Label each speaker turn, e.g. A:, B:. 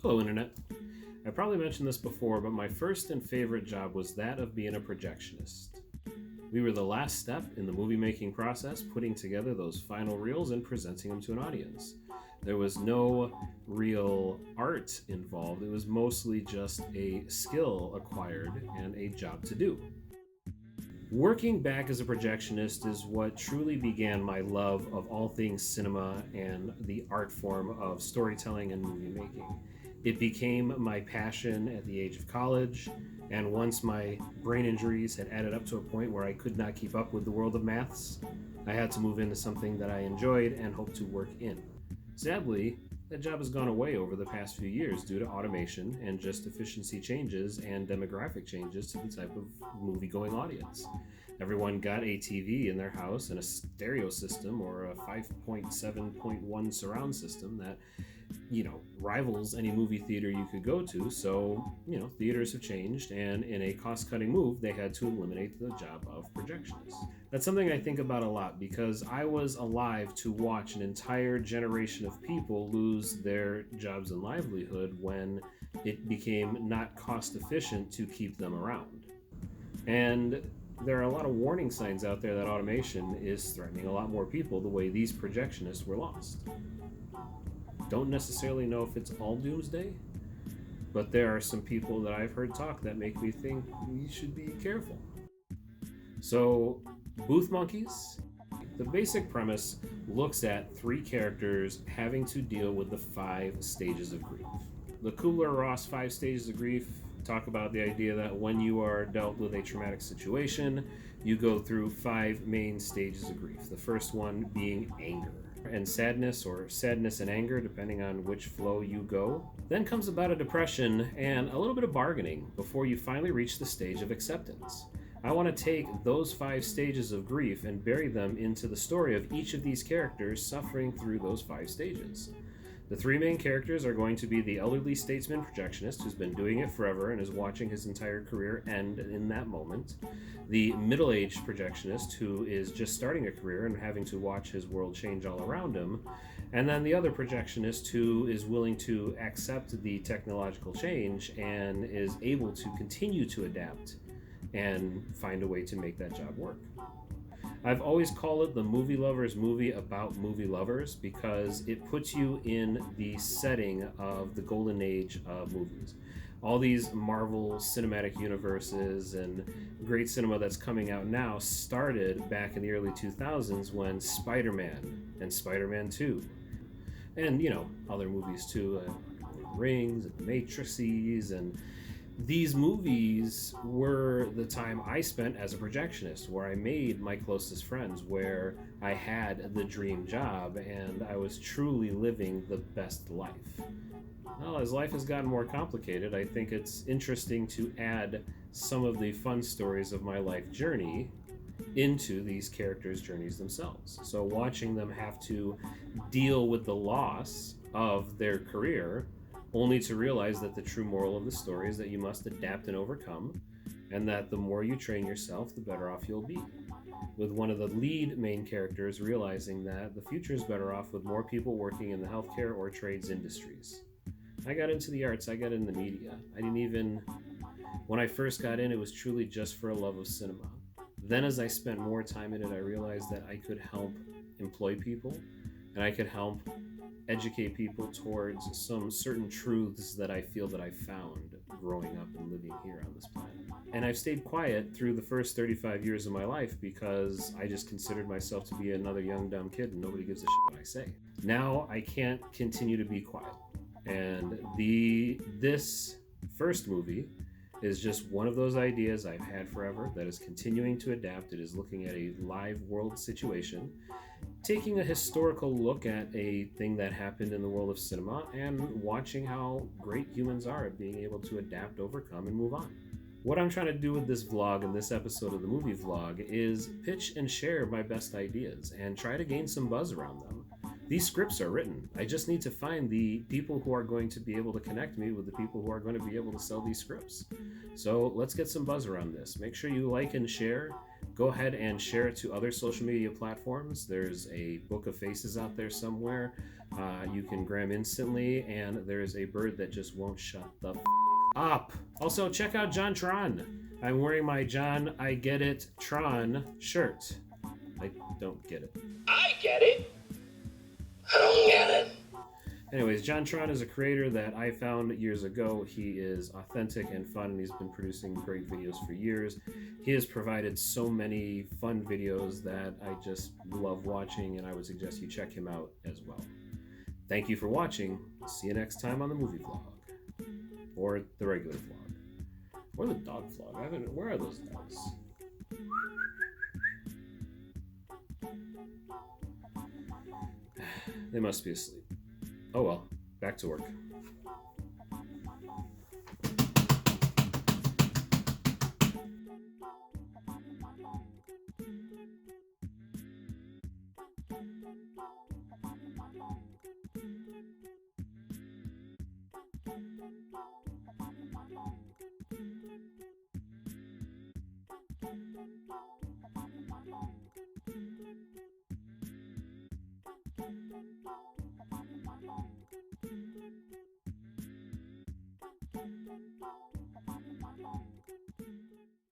A: Hello, Internet. I probably mentioned this before, but my first and favorite job was that of being a projectionist. We were the last step in the movie making process, putting together those final reels and presenting them to an audience. There was no real art involved, it was mostly just a skill acquired and a job to do. Working back as a projectionist is what truly began my love of all things cinema and the art form of storytelling and movie making. It became my passion at the age of college, and once my brain injuries had added up to a point where I could not keep up with the world of maths, I had to move into something that I enjoyed and hoped to work in. Sadly, that job has gone away over the past few years due to automation and just efficiency changes and demographic changes to the type of movie going audience. Everyone got a TV in their house and a stereo system or a 5.7.1 surround system that, rivals any movie theater you could go to. So, theaters have changed, and in a cost cutting move, they had to eliminate the job of projectionists. That's something I think about a lot because I was alive to watch an entire generation of people lose their jobs and livelihood when it became not cost efficient to keep them around. And there are a lot of warning signs out there that automation is threatening a lot more people the way these projectionists were lost. Don't necessarily know if it's all doomsday, but there are some people that I've heard talk that make me think we should be careful. So, Booth Monkeys, the basic premise looks at three characters having to deal with the 5 stages of grief. The Kubler-Ross 5 stages of grief talk about the idea that when you are dealt with a traumatic situation, you go through 5 main stages of grief. The first one being anger and sadness, or sadness and anger, depending on which flow you go. Then comes about a depression and a little bit of bargaining before you finally reach the stage of acceptance. I want to take those 5 stages of grief and bury them into the story of each of these characters suffering through those 5 stages. The 3 main characters are going to be the elderly statesman projectionist who's been doing it forever and is watching his entire career end in that moment, the middle-aged projectionist who is just starting a career and having to watch his world change all around him, and then the other projectionist who is willing to accept the technological change and is able to continue to adapt and find a way to make that job work. I've always called it the movie lovers movie about movie lovers because it puts you in the setting of the golden age of movies. All these Marvel cinematic universes and great cinema that's coming out now started back in the early 2000s when Spider-Man and Spider-Man 2 and, other movies too, Rings and The Matrices, and these movies were the time I spent as a projectionist, where I made my closest friends, where I had the dream job, and I was truly living the best life. Well, as life has gotten more complicated, I think it's interesting to add some of the fun stories of my life journey into these characters' journeys themselves. So watching them have to deal with the loss of their career only to realize that the true moral of the story is that you must adapt and overcome, and that the more you train yourself, the better off you'll be. With one of the lead main characters realizing that the future is better off with more people working in the healthcare or trades industries. I got into the arts, I got into media. When I first got in, it was truly just for a love of cinema. Then as I spent more time in it, I realized that I could help employ people, and I could help educate people towards some certain truths that I feel that I found growing up and living here on this planet. And I've stayed quiet through the first 35 years of my life because I just considered myself to be another young dumb kid and nobody gives a shit what I say. Now I can't continue to be quiet. And this first movie is just one of those ideas I've had forever that is continuing to adapt. It is looking at a live world situation, taking a historical look at a thing that happened in the world of cinema, and watching how great humans are at being able to adapt, overcome, and move on. What I'm trying to do with this vlog and this episode of the movie vlog is pitch and share my best ideas and try to gain some buzz around them. These scripts are written. I just need to find the people who are going to be able to connect me with the people who are going to be able to sell these scripts. So let's get some buzz around this. Make sure you like and share. Go ahead and share it to other social media platforms. There's a book of faces out there somewhere. You can gram instantly, and there's a bird that just won't shut the up. Also, check out John Tron. I'm wearing my John I Get It Tron shirt. I don't get it.
B: I get it. I don't get it.
A: Anyways, John Tron is a creator that I found years ago. He is authentic and fun, and he's been producing great videos for years. He has provided so many fun videos that I just love watching, and I would suggest you check him out as well. Thank you for watching. See you next time on the movie vlog. Or the regular vlog. Or the dog vlog. Where are those dogs? They must be asleep. Oh well, back to work.